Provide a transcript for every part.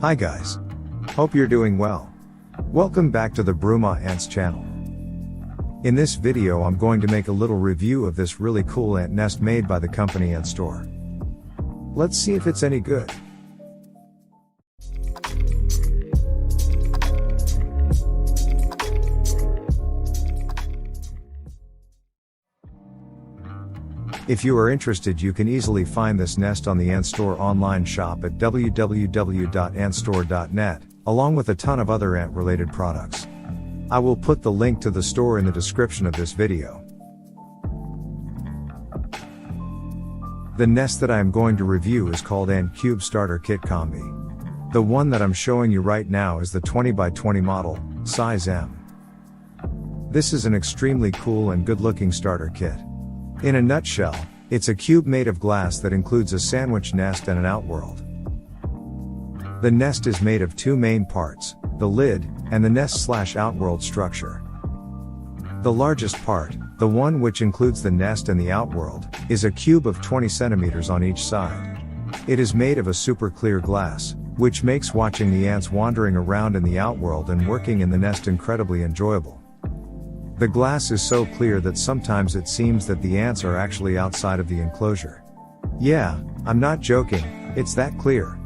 Hi guys. Hope you're doing well. Welcome back to the BRUMA Ants channel. In this video I'm going to make a little review of this really cool ant nest made by the company Antstore. Let's see if it's any good. If you are interested, you can easily find this nest on the Antstore online shop at www.antstore.net, along with a ton of other ant-related products. I will put the link to the store in the description of this video. The nest that I am going to review is called ANTCUBE Starter Kit Combi. The one that I'm showing you right now is the 20x20 model, size M. This is an extremely cool and good-looking starter kit. In a nutshell, it's a cube made of glass that includes a sandwich nest and an outworld. The nest is made of two main parts, the lid, and the nest/outworld structure. The largest part, the one which includes the nest and the outworld, is a cube of 20 centimeters on each side. It is made of a super clear glass, which makes watching the ants wandering around in the outworld and working in the nest incredibly enjoyable. The glass is so clear that sometimes it seems that the ants are actually outside of the enclosure. Yeah, I'm not joking, it's that clear.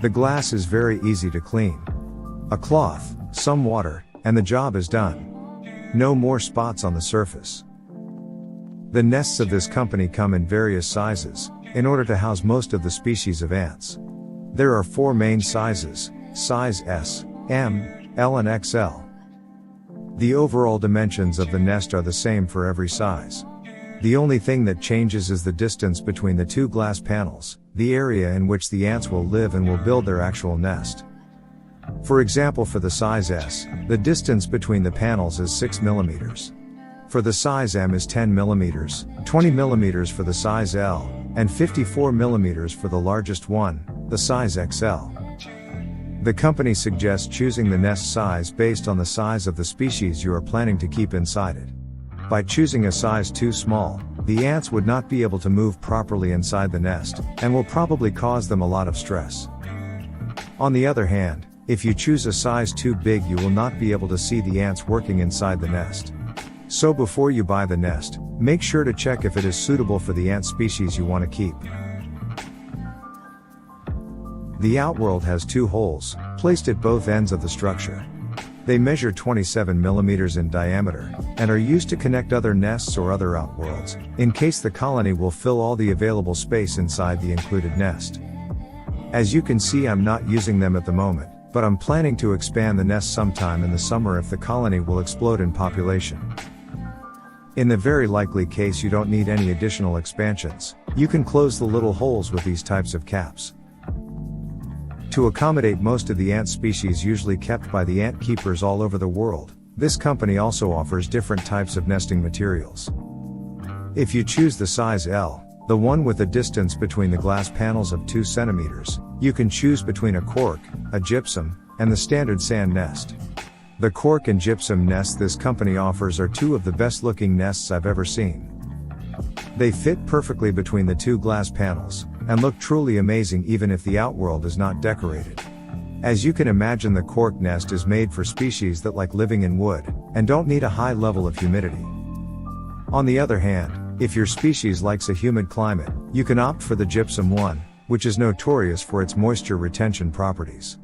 The glass is very easy to clean. A cloth, some water, and the job is done. No more spots on the surface. The nests of this company come in various sizes, in order to house most of the species of ants. There are 4 main sizes, size S, M, L and XL. The overall dimensions of the nest are the same for every size. The only thing that changes is the distance between the 2 glass panels, the area in which the ants will live and will build their actual nest. For example, for the size S, the distance between the panels is 6 mm. For the size M is 10 mm, 20 mm for the size L, and 54 mm for the largest one, the size XL. The company suggests choosing the nest size based on the size of the species you are planning to keep inside it. By choosing a size too small, the ants would not be able to move properly inside the nest, and will probably cause them a lot of stress. On the other hand, if you choose a size too big, you will not be able to see the ants working inside the nest. So before you buy the nest, make sure to check if it is suitable for the ant species you want to keep. The outworld has 2 holes, placed at both ends of the structure. They measure 27 mm in diameter, and are used to connect other nests or other outworlds, in case the colony will fill all the available space inside the included nest. As you can see, I'm not using them at the moment, but I'm planning to expand the nest sometime in the summer if the colony will explode in population. In the very likely case you don't need any additional expansions, you can close the little holes with these types of caps. To accommodate most of the ant species usually kept by the ant keepers all over the world, this company also offers different types of nesting materials. If you choose the size L, the one with a distance between the glass panels of 2 centimeters, you can choose between a cork, a gypsum, and the standard sand nest. The cork and gypsum nests this company offers are 2 of the best looking nests I've ever seen. They fit perfectly between the 2 glass panels, and look truly amazing even if the outworld is not decorated. As you can imagine, the cork nest is made for species that like living in wood, and don't need a high level of humidity. On the other hand, if your species likes a humid climate, you can opt for the gypsum one, which is notorious for its moisture retention properties.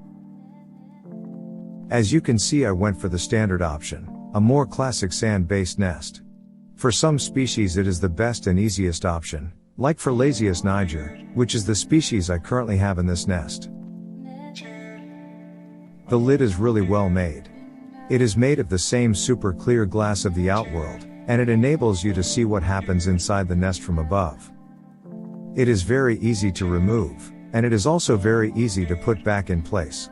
As you can see, I went for the standard option, a more classic sand-based nest. For some species it is the best and easiest option, like for Lasius niger, which is the species I currently have in this nest. The lid is really well made. It is made of the same super clear glass of the outworld, and it enables you to see what happens inside the nest from above. It is very easy to remove, and it is also very easy to put back in place.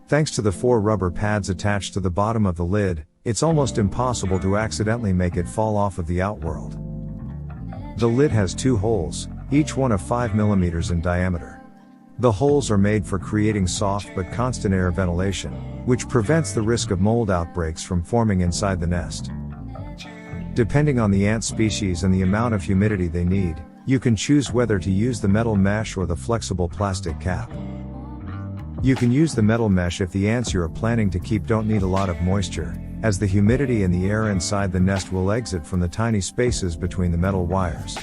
Thanks to the 4 rubber pads attached to the bottom of the lid, it's almost impossible to accidentally make it fall off of the outworld. The lid has 2 holes, each one of 5 mm in diameter. The holes are made for creating soft but constant air ventilation, which prevents the risk of mold outbreaks from forming inside the nest. Depending on the ant species and the amount of humidity they need, You can choose whether to use the metal mesh or the flexible plastic cap. You can use the metal mesh if the ants you are planning to keep don't need a lot of moisture, as the humidity and the air inside the nest will exit from the tiny spaces between the metal wires.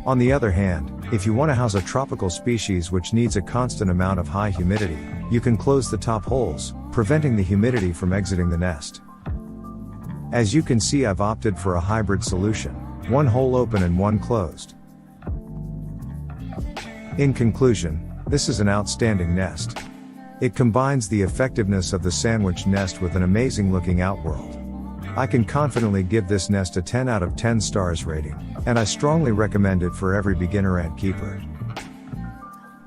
On the other hand, if you want to house a tropical species which needs a constant amount of high humidity, you can close the top holes, preventing the humidity from exiting the nest. As you can see, I've opted for a hybrid solution, one hole open and one closed. In conclusion, this is an outstanding nest. It combines the effectiveness of the sandwich nest with an amazing looking Outworld. I can confidently give this nest a 10 out of 10 stars rating, and I strongly recommend it for every beginner ant keeper.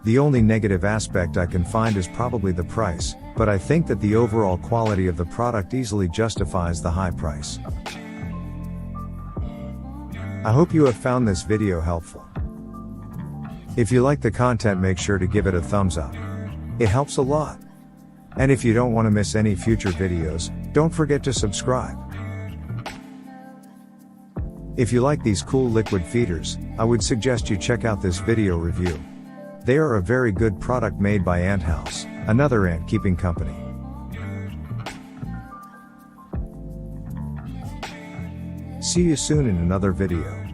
The only negative aspect I can find is probably the price, but I think that the overall quality of the product easily justifies the high price. I hope you have found this video helpful. If you like the content, make sure to give it a thumbs up. It helps a lot. And if you don't want to miss any future videos, don't forget to subscribe. If you like these cool liquid feeders, I would suggest you check out this video review. They are a very good product made by Ant House, another ant keeping company. See you soon in another video.